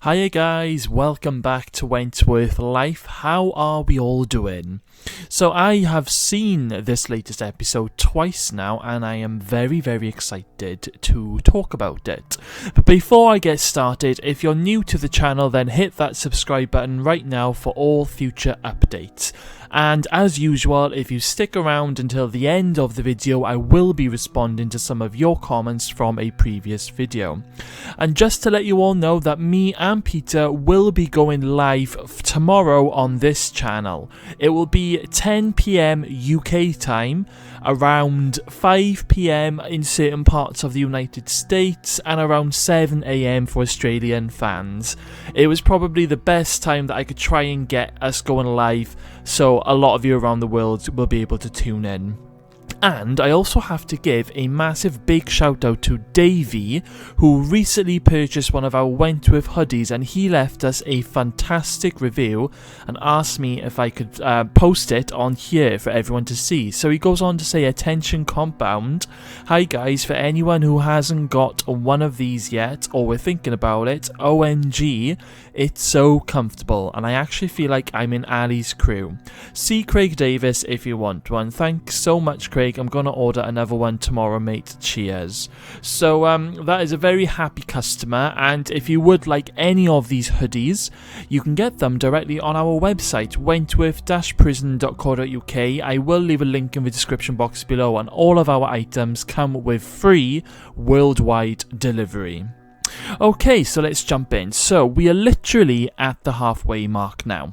Hiya guys, welcome back to Wentworth Life. How are we all doing? So I have seen this latest episode twice now and I am very excited to talk about it. But before I get started, if you're new to the channel then hit that subscribe button right now for all future updates. And as usual, if you stick around until the end of the video, I will be responding to some of your comments from a previous video. And just to let you all know that me and Peter will be going live tomorrow on this channel. It will be 10 PM UK time, around 5 PM in certain parts of the United States, and around 7 AM for Australian fans. It was probably the best time that I could try and get us going live, so a lot of you around the world will be able to tune in. And I also have to give a massive big shout out to Davey, who recently purchased one of our Wentworth hoodies, and he left us a fantastic review and asked me if I could post it on here for everyone to see. So he goes on to say, "Attention compound. Hi guys, for anyone who hasn't got one of these yet or we're thinking about it, OMG, it's so comfortable and I actually feel like I'm in Ali's crew. See Craig Davis if you want one. Thanks so much, Craig. I'm gonna order another one tomorrow, mate. Cheers." So that is a very happy customer, and if you would like any of these hoodies, you can get them directly on our website, wentworth-prison.co.uk. I will leave a link in the description box below, and all of our items come with free worldwide delivery. Okay, so let's jump in. So we are literally at the halfway mark now,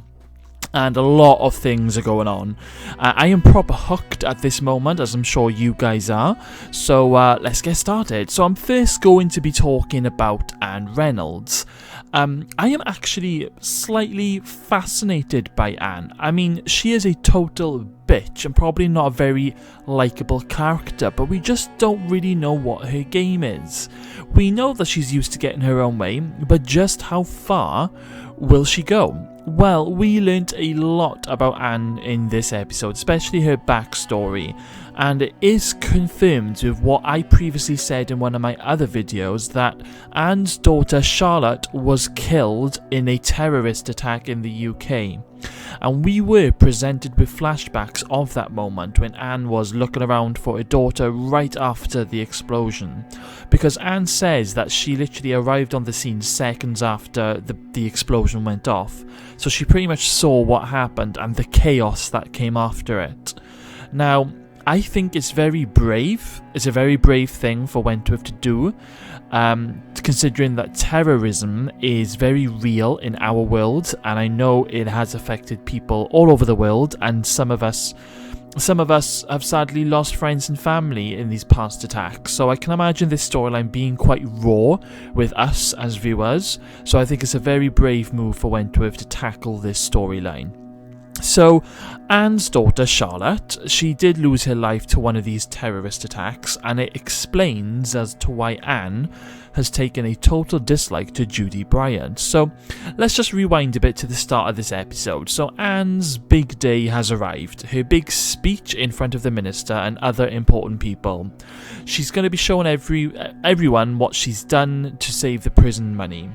and a lot of things are going on. I am proper hooked at this moment, as I'm sure you guys are. So let's get started. So I'm first going to be talking about Anne Reynolds. I am actually slightly fascinated by Anne. I mean, she is a total bitch and probably not a very likeable character, but we just don't really know what her game is. We know that she's used to getting her own way, but just how far will she go? Well, we learnt a lot about Anne in this episode, especially her backstory, and it is confirmed with what I previously said in one of my other videos, that Anne's daughter Charlotte was killed in a terrorist attack in the UK. And we were presented with flashbacks of that moment when Anne was looking around for her daughter right after the explosion. Because Anne says that she literally arrived on the scene seconds after the explosion went off. So she pretty much saw what happened and the chaos that came after it. Now, I think it's very brave. It's a very brave thing for Wentworth to do, considering that terrorism is very real in our world, and I know it has affected people all over the world, and some of us have sadly lost friends and family in these past attacks. So I can imagine this storyline being quite raw with us as viewers. So I think it's a very brave move for Wentworth to tackle this storyline. So, Anne's daughter Charlotte, she did lose her life to one of these terrorist attacks, and it explains as to why Anne has taken a total dislike to Judy Bryant. So, let's just rewind a bit to the start of this episode. So, Anne's big day has arrived, her big speech in front of the minister and other important people. She's going to be showing everyone what she's done to save the prison money.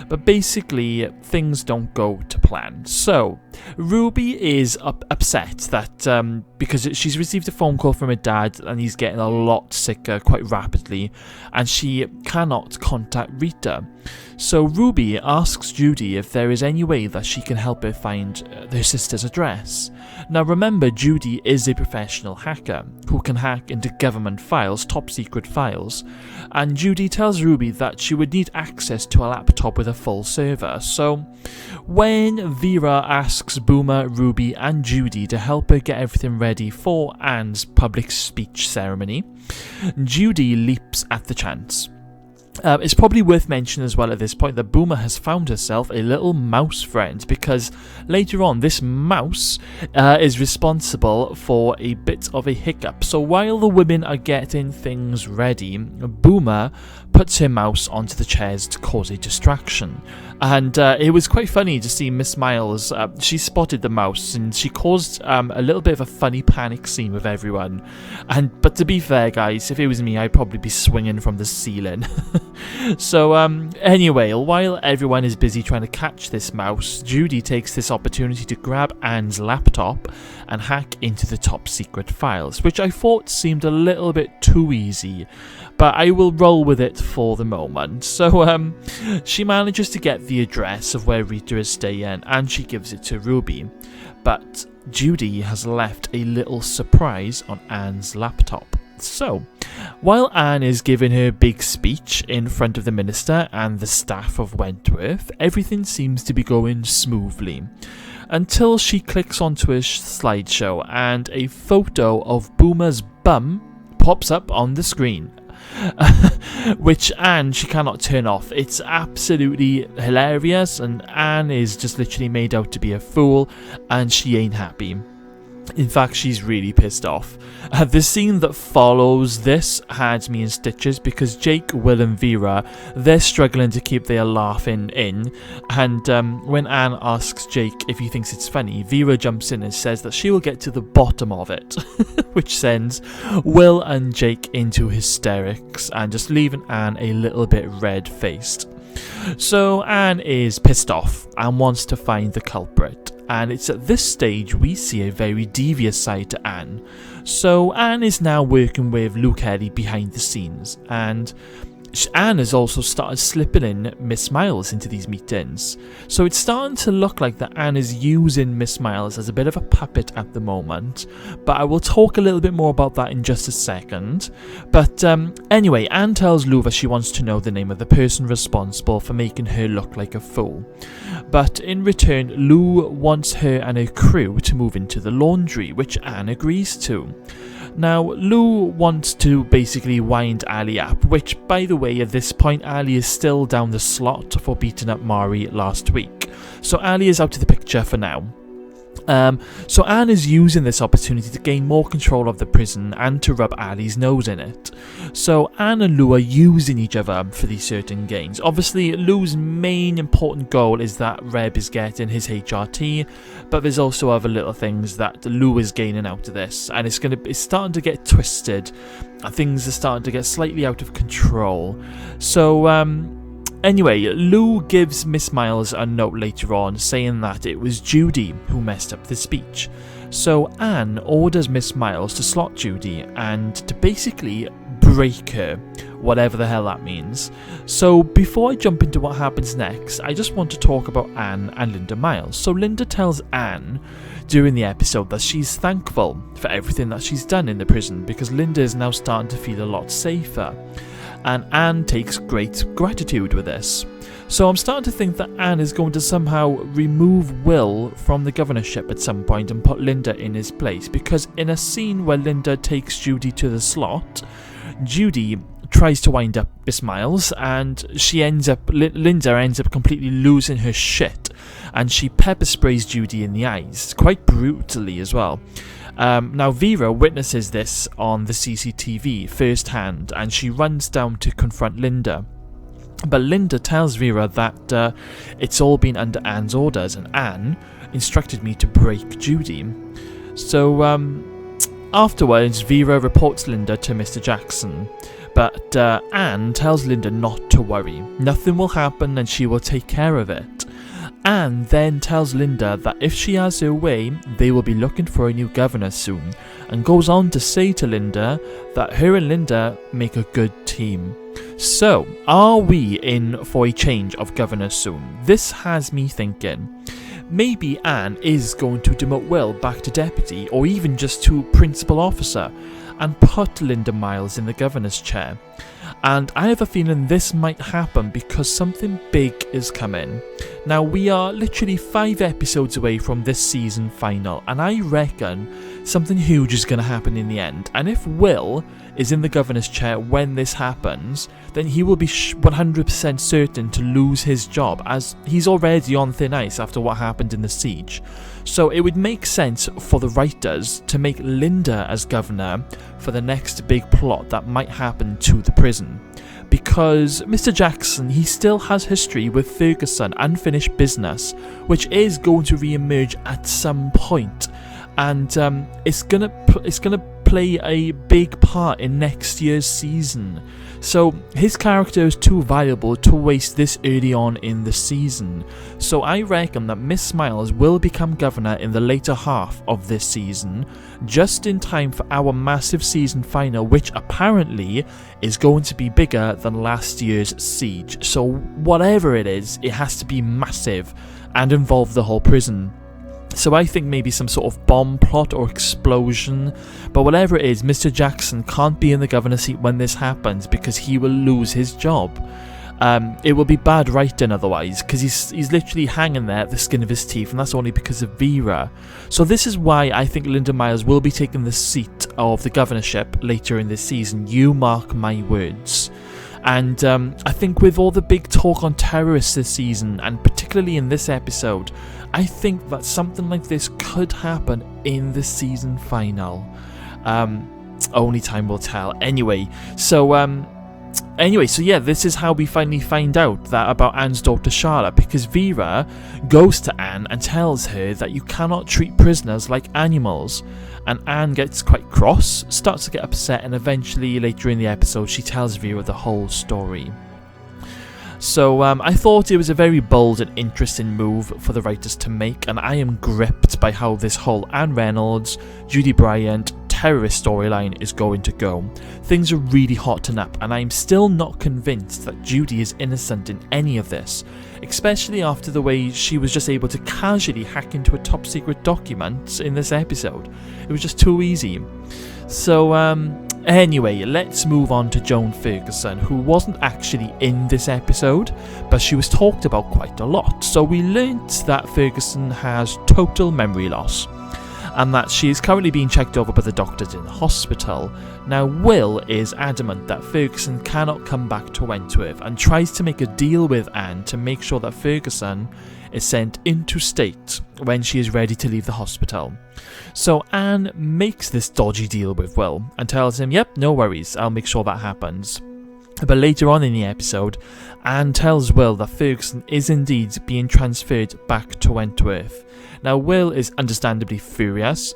But basically, things don't go to plan. So, Ruby is upset that because she's received a phone call from her dad and he's getting a lot sicker quite rapidly, and she cannot contact Rita. So Ruby asks Judy if there is any way that she can help her find her sister's address. Now remember, Judy is a professional hacker who can hack into government files, top secret files, and Judy tells Ruby that she would need access to a laptop with a full server. So when Vera asks Boomer, Ruby and Judy to help her get everything ready for Anne's public speech ceremony, Judy leaps at the chance. It's probably worth mentioning as well at this point that Boomer has found herself a little mouse friend, because later on this mouse is responsible for a bit of a hiccup. So while the women are getting things ready, Boomer puts her mouse onto the chairs to cause a distraction. And it was quite funny to see Miss Miles. She spotted the mouse and she caused a little bit of a funny panic scene with everyone. But to be fair, guys, if it was me, I'd probably be swinging from the ceiling. So anyway, while everyone is busy trying to catch this mouse, Judy takes this opportunity to grab Anne's laptop and hack into the top secret files, which I thought seemed a little bit too easy, but I will roll with it for the moment. So she manages to get the address of where Rita is staying, and she gives it to Ruby. But Judy has left a little surprise on Anne's laptop. So, while Anne is giving her big speech in front of the minister and the staff of Wentworth, everything seems to be going smoothly, until she clicks onto a slideshow and a photo of Boomer's bum pops up on the screen. Which she cannot turn off. It's absolutely hilarious, and Anne is just literally made out to be a fool, and she ain't happy. In fact, she's really pissed off. The scene that follows this had me in stitches, because Jake, Will and Vera, they're struggling to keep their laughing in, and when Anne asks Jake if he thinks it's funny, Vera jumps in and says that she will get to the bottom of it, which sends Will and Jake into hysterics and just leaving Anne a little bit red-faced. So Anne is pissed off and wants to find the culprit. And it's at this stage we see a very devious side to Anne. So Anne is now working with Luke Kelly behind the scenes, and Anne has also started slipping in Miss Miles into these meetings. So it's starting to look like that Anne is using Miss Miles as a bit of a puppet at the moment, but I will talk a little bit more about that in just a second. But anyway, Anne tells Lou that she wants to know the name of the person responsible for making her look like a fool. But in return, Lou wants her and her crew to move into the laundry, which Anne agrees to. Now, Lou wants to basically wind Ali up, which, by the way, at this point, Ali is still down the slot for beating up Mari last week. So Ali is out of the picture for now. So Anne is using this opportunity to gain more control of the prison and to rub Ali's nose in it. So Anne and Lou are using each other for these certain gains. Obviously, Lou's main important goal is that Reb is getting his HRT, but there's also other little things that Lou is gaining out of this, and it's starting to get twisted, and things are starting to get slightly out of control. So anyway, Lou gives Miss Miles a note later on saying that it was Judy who messed up the speech. So Anne orders Miss Miles to slot Judy and to basically break her, whatever the hell that means. So before I jump into what happens next, I just want to talk about Anne and Linda Miles. So Linda tells Anne during the episode that she's thankful for everything that she's done in the prison, because Linda is now starting to feel a lot safer. And Anne takes great gratitude with this. So I'm starting to think that Anne is going to somehow remove Will from the governorship at some point and put Linda in his place, because in a scene where Linda takes Judy to the slot, Judy tries to wind up Miss Miles, and Linda ends up completely losing her shit, and she pepper sprays Judy in the eyes, quite brutally as well. Now Vera witnesses this on the CCTV firsthand, and she runs down to confront Linda. But Linda tells Vera that it's all been under Anne's orders, and Anne instructed me to break Judy. So afterwards, Vera reports Linda to Mr. Jackson. But Anne tells Linda not to worry. Nothing will happen and she will take care of it. Anne then tells Linda that if she has her way, they will be looking for a new governor soon, and goes on to say to Linda that her and Linda make a good team. So, are we in for a change of governor soon? This has me thinking. Maybe Anne is going to demote Will back to deputy, or even just to principal officer, and put Linda Miles in the governor's chair. And I have a feeling this might happen because something big is coming. Now, we are literally 5 episodes away from this season final, and I reckon something huge is going to happen in the end. And if Will is in the governor's chair when this happens, then he will be 100% certain to lose his job, as he's already on thin ice after what happened in the siege. So it would make sense for the writers to make Linda as governor for the next big plot that might happen to the prison. Because Mr. Jackson, he still has history with Ferguson, unfinished business, which is going to re-emerge at some point. And it's gonna play a big part in next year's season. So his character is too valuable to waste this early on in the season. So I reckon that Miss Smiles will become governor in the later half of this season, just in time for our massive season final, which apparently is going to be bigger than last year's siege. So whatever it is, it has to be massive and involve the whole prison. So I think maybe some sort of bomb plot or explosion, but whatever it is, Mr. Jackson can't be in the governor's seat when this happens because he will lose his job. It will be bad writing otherwise, because he's literally hanging there at the skin of his teeth, and that's only because of Vera. So this is why I think Linda Miles will be taking the seat of the governorship later in this season. You mark my words. And I think with all the big talk on terrorists this season, and particularly in this episode, I think that something like this could happen in the season final. Only time will tell. Anyway, so yeah, this is how we finally find out that about Anne's daughter Charlotte, because Vera goes to Anne and tells her that you cannot treat prisoners like animals. And Anne gets quite cross, starts to get upset, and eventually later in the episode she tells Vera the whole story. So I thought it was a very bold and interesting move for the writers to make, and I am gripped by how this whole Anne Reynolds, Judy Bryant terrorist storyline is going to go. Things are really hotting up, and I'm still not convinced that Judy is innocent in any of this, especially after the way she was just able to casually hack into a top secret document in this episode. It was just too easy. So anyway, let's move on to Joan Ferguson, who wasn't actually in this episode, but she was talked about quite a lot. So we learnt that Ferguson has total memory loss, and that she is currently being checked over by the doctors in the hospital. Now, Will is adamant that Ferguson cannot come back to Wentworth and tries to make a deal with Anne to make sure that Ferguson is sent into state when she is ready to leave the hospital. So Anne makes this dodgy deal with Will and tells him, yep, no worries, I'll make sure that happens. But later on in the episode, Anne tells Will that Ferguson is indeed being transferred back to Wentworth. Now, Will is understandably furious,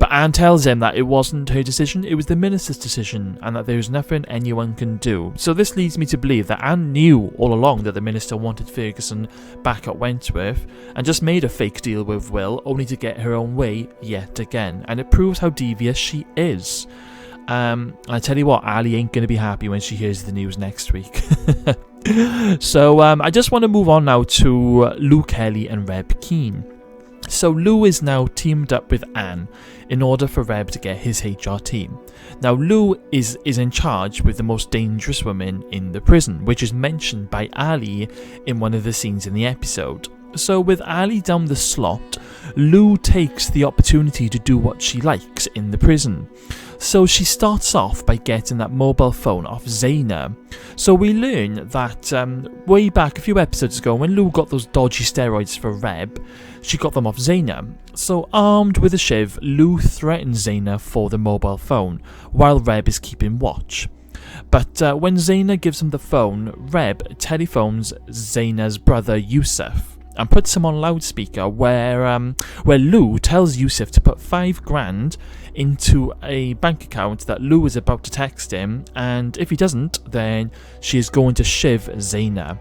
but Anne tells him that it wasn't her decision, it was the minister's decision, and that there's nothing anyone can do. So this leads me to believe that Anne knew all along that the minister wanted Ferguson back at Wentworth, and just made a fake deal with Will, only to get her own way yet again. And it proves how devious she is. I tell you what, Ali ain't going to be happy when she hears the news next week. So I just want to move on now to Lou Kelly and Reb Keane. So Lou is now teamed up with Anne in order for Reb to get his HR team. Now Lou is in charge with the most dangerous woman in the prison, which is mentioned by Ali in one of the scenes in the episode. So with Ali down the slot, Lou takes the opportunity to do what she likes in the prison. So she starts off by getting that mobile phone off Zaina. So we learn that way back a few episodes ago, when Lou got those dodgy steroids for Reb, she got them off Zaina. So armed with a shiv, Lou threatens Zaina for the mobile phone, while Reb is keeping watch. But when Zaina gives him the phone, Reb telephones Zaina's brother Yusuf and puts him on loudspeaker, where Lou tells Yusuf to put $5,000 into a bank account that Lou is about to text him, and if he doesn't, then she is going to shiv Zaina.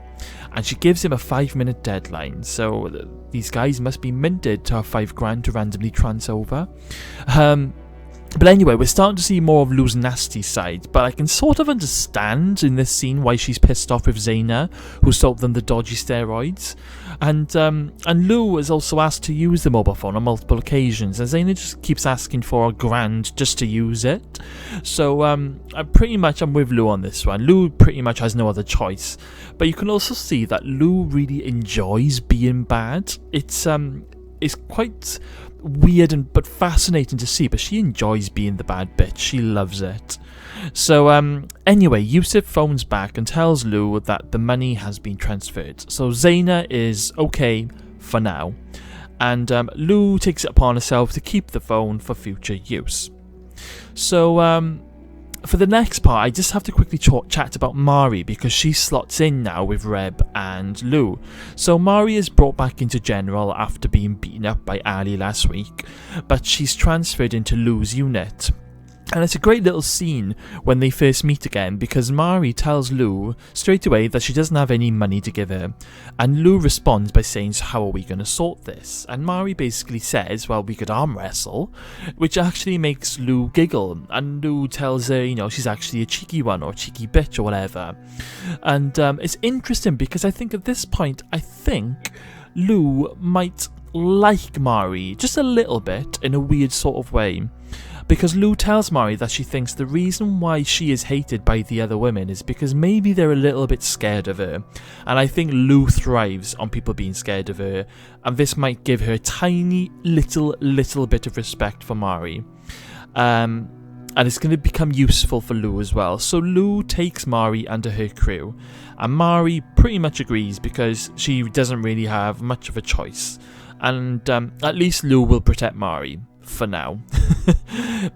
And she gives him a 5-minute deadline, so these guys must be minted to have $5,000 to randomly trance over. But anyway, we're starting to see more of Lou's nasty side, but I can sort of understand in this scene why she's pissed off with Zaina, who sold them the dodgy steroids. And Lou is also asked to use the mobile phone on multiple occasions, and Zaina just keeps asking for $1,000 just to use it. So I'm with Lou on this one. Lou pretty much has no other choice. But you can also see that Lou really enjoys being bad. It's quite weird but fascinating to see, but she enjoys being the bad bitch. She loves it. So anyway, Yusuf phones back and tells Lou that the money has been transferred. So Zaina is okay for now, and Lou takes it upon herself to keep the phone for future use. So For the next part, I just have to quickly chat about Mari, because she slots in now with Reb and Lou. So Mari is brought back into General after being beaten up by Ali last week, but she's transferred into Lou's unit. And it's a great little scene when they first meet again, because Mari tells Lou straight away that she doesn't have any money to give her. And Lou responds by saying, so how are we going to sort this? And Mari basically says, well, we could arm wrestle, which actually makes Lou giggle. And Lou tells her, you know, she's actually a cheeky one, or a cheeky bitch, or whatever. And it's interesting, because I think at this point, I think Lou might like Mari just a little bit, in a weird sort of way. Because Lou tells Mari that she thinks the reason why she is hated by the other women is because maybe they're a little bit scared of her. And I think Lou thrives on people being scared of her, and this might give her a tiny little bit of respect for Mari. And it's going to become useful for Lou as well. So Lou takes Mari under her crew, and Mari pretty much agrees, because she doesn't really have much of a choice. And at least Lou will protect Mari. For now.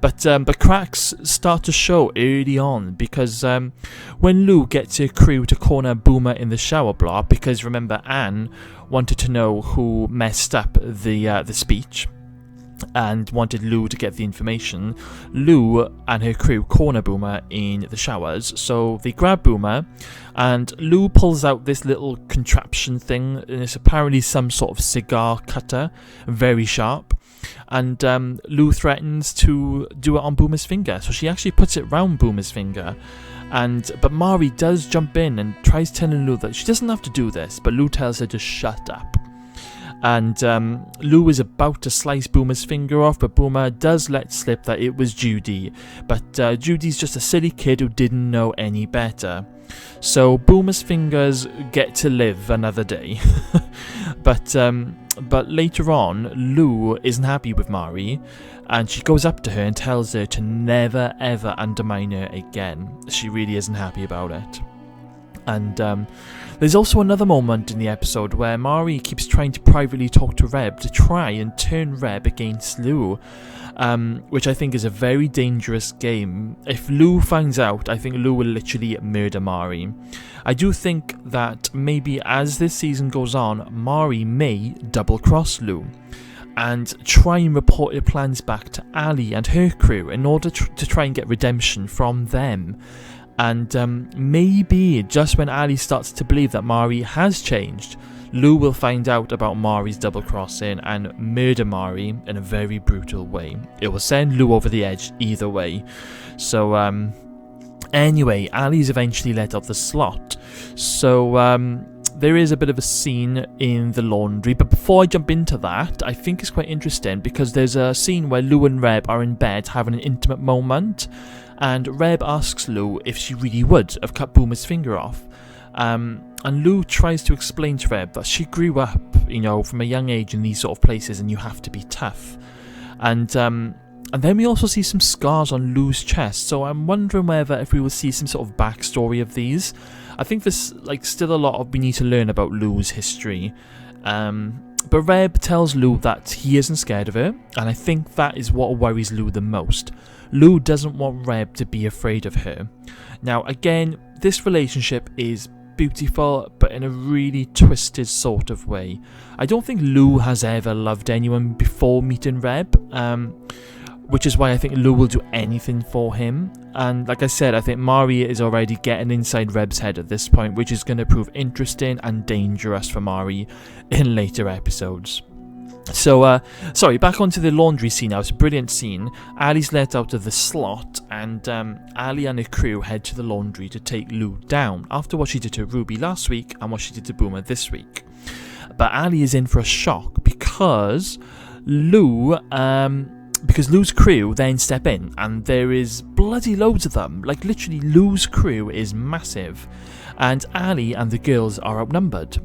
But cracks start to show early on, because when Lou gets her crew to corner Boomer in the shower block, because remember Anne wanted to know who messed up the speech and wanted Lou to get the information, Lou and her crew corner Boomer in the showers. So they grab Boomer, and Lou pulls out this little contraption thing, and it's apparently some sort of cigar cutter, very sharp. And Lou threatens to do it on Boomer's finger, so she actually puts it round Boomer's finger. But Mari does jump in and tries telling Lou that she doesn't have to do this, but Lou tells her to shut up. And Lou is about to slice Boomer's finger off, but Boomer does let slip that it was Judy. But Judy's just a silly kid who didn't know any better. So Boomer's fingers get to live another day. But later on, Lou isn't happy with Mari, and she goes up to her and tells her to never ever undermine her again. She really isn't happy about it. And there's also another moment in the episode where Mari keeps trying to privately talk to Reb to try and turn Reb against Lou, which I think is a very dangerous game. If Lou finds out, I think Lou will literally murder Mari. I do think that maybe as this season goes on, Mari may double-cross Lou and try and report her plans back to Ali and her crew in order to try and get redemption from them. And maybe just when Ali starts to believe that Mari has changed, Lou will find out about Mari's double-crossing and murder Mari in a very brutal way. It will send Lou over the edge either way. So anyway, Ali's eventually let off the slot. So there is a bit of a scene in the laundry, but before I jump into that, I think it's quite interesting, because there's a scene where Lou and Reb are in bed having an intimate moment. And Reb asks Lou if she really would have cut Boomer's finger off. And Lou tries to explain to Reb that she grew up, you know, from a young age in these sort of places, and you have to be tough. And then we also see some scars on Lou's chest, so I'm wondering whether if we will see some sort of backstory of these. I think there's still a lot we need to learn about Lou's history. But Reb tells Lou that he isn't scared of her, and I think that is what worries Lou the most. Lou doesn't want Reb to be afraid of her. Now, again, this relationship is beautiful, but in a really twisted sort of way. I don't think Lou has ever loved anyone before meeting Reb, which is why I think Lou will do anything for him. And like I said, I think Mari is already getting inside Reb's head at this point, which is going to prove interesting and dangerous for Mari in later episodes. So, sorry, back onto the laundry scene now. It's a brilliant scene. Ali's let out of the slot, and Ali and her crew head to the laundry to take Lou down after what she did to Ruby last week and what she did to Boomer this week. But Ali is in for a shock because Lou's crew then step in, and there is bloody loads of them. Like, literally, Lou's crew is massive, and Ali and the girls are outnumbered.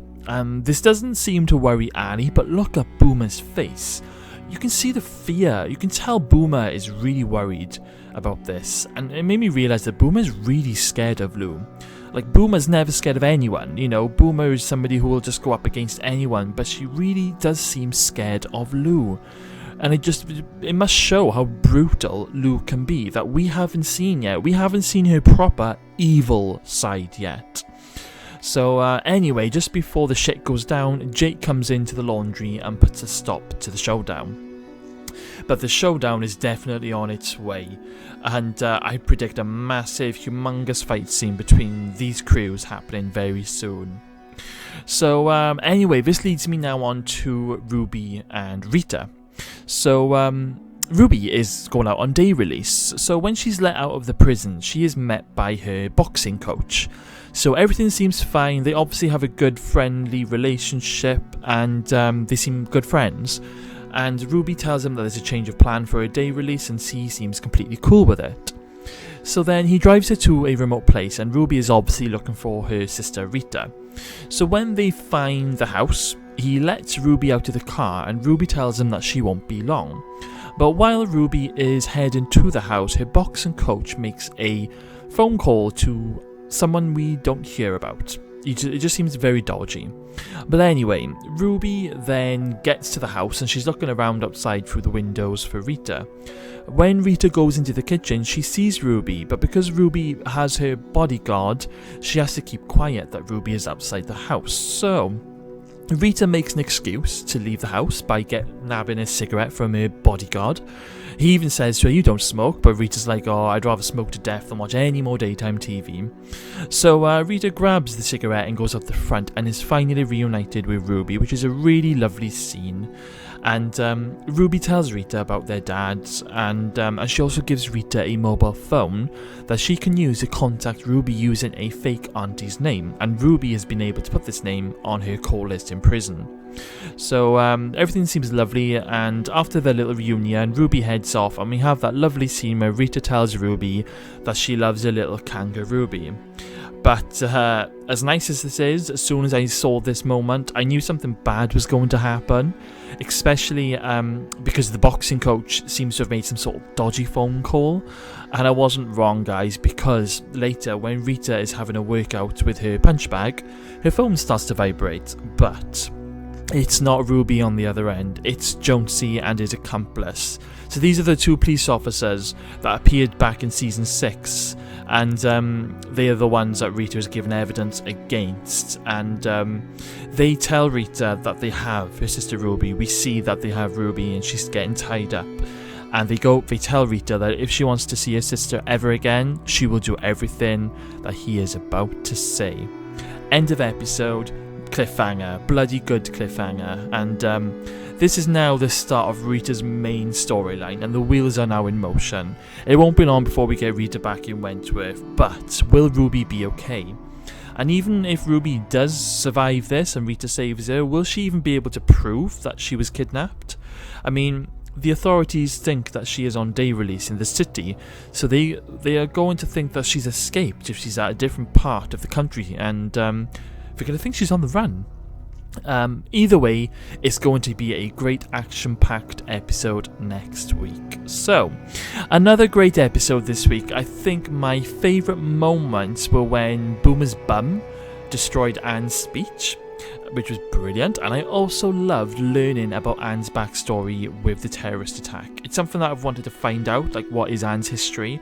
This doesn't seem to worry Ali, but look at Boomer's face. You can see the fear. You can tell Boomer is really worried about this, and it made me realise that Boomer's really scared of Lou. Like, Boomer's never scared of anyone, you know. Boomer is somebody who will just go up against anyone, but she really does seem scared of Lou. And it must show how brutal Lou can be that we haven't seen yet. We haven't seen her proper evil side yet. So anyway, just before the shit goes down, Jake comes into the laundry and puts a stop to the showdown. But the showdown is definitely on its way, and I predict a massive, humongous fight scene between these crews happening very soon. So anyway, this leads me now on to Ruby and Rita. So Ruby is going out on day release, so when she's let out of the prison, she is met by her boxing coach. So everything seems fine. They obviously have a good, friendly relationship, and they seem good friends. And Ruby tells him that there's a change of plan for a day release, and he seems completely cool with it. So then he drives her to a remote place, and Ruby is obviously looking for her sister Rita. So when they find the house, he lets Ruby out of the car, and Ruby tells him that she won't be long. But while Ruby is heading to the house, her boxing coach makes a phone call to someone we don't hear about. It just seems very dodgy. But anyway, Ruby then gets to the house and she's looking around outside through the windows for Rita. When Rita goes into the kitchen, she sees Ruby, but because Ruby has her bodyguard, she has to keep quiet that Ruby is outside the house. So Rita makes an excuse to leave the house by nabbing a cigarette from her bodyguard. He even says to her, "You don't smoke," but Rita's like, "Oh, I'd rather smoke to death than watch any more daytime TV." So Rita grabs the cigarette and goes up the front and is finally reunited with Ruby, which is a really lovely scene. And Ruby tells Rita about their dads, and she also gives Rita a mobile phone that she can use to contact Ruby using a fake auntie's name, and Ruby has been able to put this name on her call list in prison. So everything seems lovely, and after their little reunion, Ruby heads off, and we have that lovely scene where Rita tells Ruby that she loves her little kangaroo. But as nice as this is, as soon as I saw this moment, I knew something bad was going to happen, especially because the boxing coach seems to have made some sort of dodgy phone call. And I wasn't wrong, guys, because later when Rita is having a workout with her punch bag, her phone starts to vibrate, but it's not Ruby on the other end, it's Jonesy and his accomplice. So these are the two police officers that appeared back in season 6, and they are the ones that Rita has given evidence against, and they tell Rita that they have her sister Ruby. We see that they have Ruby and she's getting tied up, and they tell Rita that if she wants to see her sister ever again, she will do everything that he is about to say. End of episode. Cliffhanger, bloody good cliffhanger, and this is now the start of Rita's main storyline, and the wheels are now in motion. It won't be long before we get Rita back in Wentworth, but will Ruby be okay? And even if Ruby does survive this and Rita saves her, will she even be able to prove that she was kidnapped? I mean, the authorities think that she is on day release in the city, so they are going to think that she's escaped if she's at a different part of the country, and they're going to think she's on the run. Either way, it's going to be a great action-packed episode next week. So, another great episode this week. I think my favourite moments were when Boomer's bum destroyed Anne's speech, which was brilliant, and I also loved learning about Anne's backstory with the terrorist attack. It's something that I've wanted to find out, like what is Anne's history.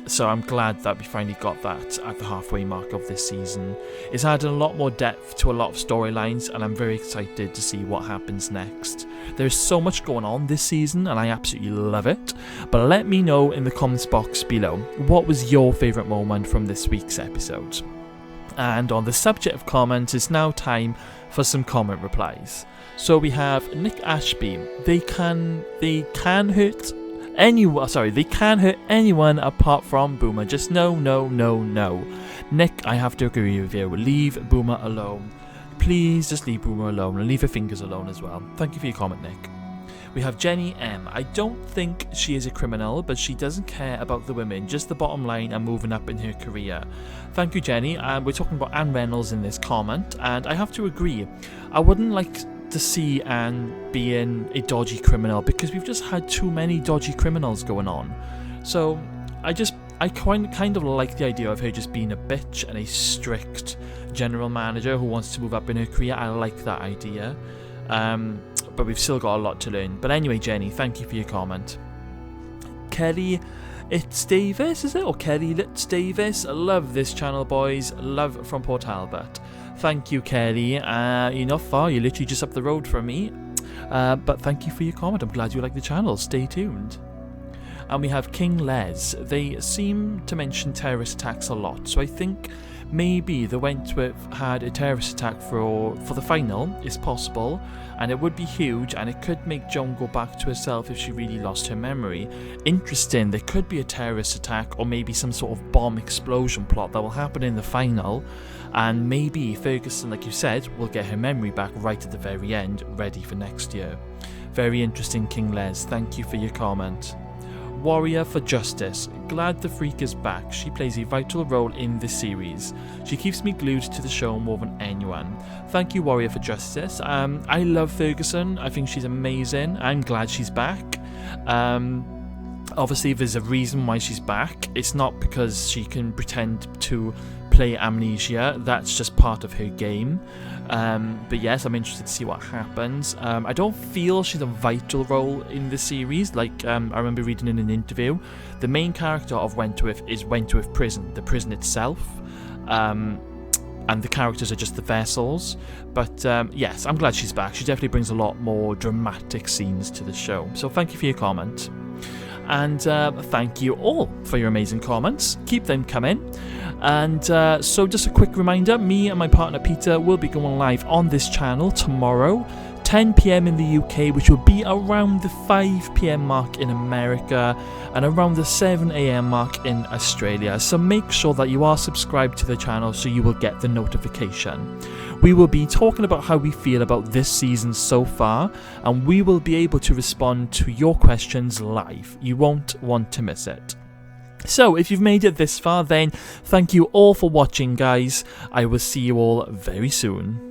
So I'm glad that we finally got that at the halfway mark of this season. It's added a lot more depth to a lot of storylines, and I'm very excited to see what happens next. There's so much going on this season, and I absolutely love it. But let me know in the comments box below, what was your favourite moment from this week's episode? And on the subject of comments, it's now time for some comment replies. So we have Nick Ashby. They can hurt anyone apart from Boomer. Just no. Nick, I have to agree with you. Leave Boomer alone. Please just leave Boomer alone, and leave her fingers alone as well. Thank you for your comment, Nick. We have Jenny M. I don't think she is a criminal, but she doesn't care about the women, just the bottom line and moving up in her career. Thank you, Jenny. We're talking about Anne Reynolds in this comment, and I have to agree. I wouldn't like to see Anne being a dodgy criminal, because we've just had too many dodgy criminals going on. So I kind of like the idea of her just being a bitch and a strict general manager who wants to move up in her career. I like that idea. but we've still got a lot to learn. But anyway, Jenny, thank you for your comment. Kelly It's Davis, is it? Or Kelly Litz Davis. I love this channel, boys. Love from Port Talbot. Thank you, Kelly. You're not far. You're literally just up the road from me. But thank you for your comment. I'm glad you like the channel. Stay tuned. And we have King Les. They seem to mention terrorist attacks a lot. So I think maybe the Wentworth had a terrorist attack for the final. It's possible. And it would be huge, and it could make Joan go back to herself if she really lost her memory. Interesting, there could be a terrorist attack or maybe some sort of bomb explosion plot that will happen in the final, and maybe Ferguson, like you said, will get her memory back right at the very end, ready for next year. Very interesting, King Les. Thank you for your comment. Warrior for Justice. Glad the Freak is back. She plays a vital role in this series. She keeps me glued to the show more than anyone. Thank you, Warrior for Justice. I love Ferguson. I think she's amazing. I'm glad she's back. Obviously, there's a reason why she's back. It's not because she can pretend to play Amnesia. That's just part of her game. But yes, I'm interested to see what happens. I don't feel she's a vital role in the series. Like, I remember reading in an interview, the main character of Wentworth is Wentworth Prison, the prison itself. And the characters are just the vessels. But yes, I'm glad she's back. She definitely brings a lot more dramatic scenes to the show. So thank you for your comment. And thank you all for your amazing comments. Keep them coming. And so just a quick reminder, me and my partner Peter will be going live on this channel tomorrow, 10 PM in the UK, which will be around the 5 PM mark in America and around the 7 AM mark in Australia. So make sure that you are subscribed to the channel so you will get the notification. We will be talking about how we feel about this season so far, and we will be able to respond to your questions live. You won't want to miss it. So if you've made it this far, then thank you all for watching, guys. I will see you all very soon.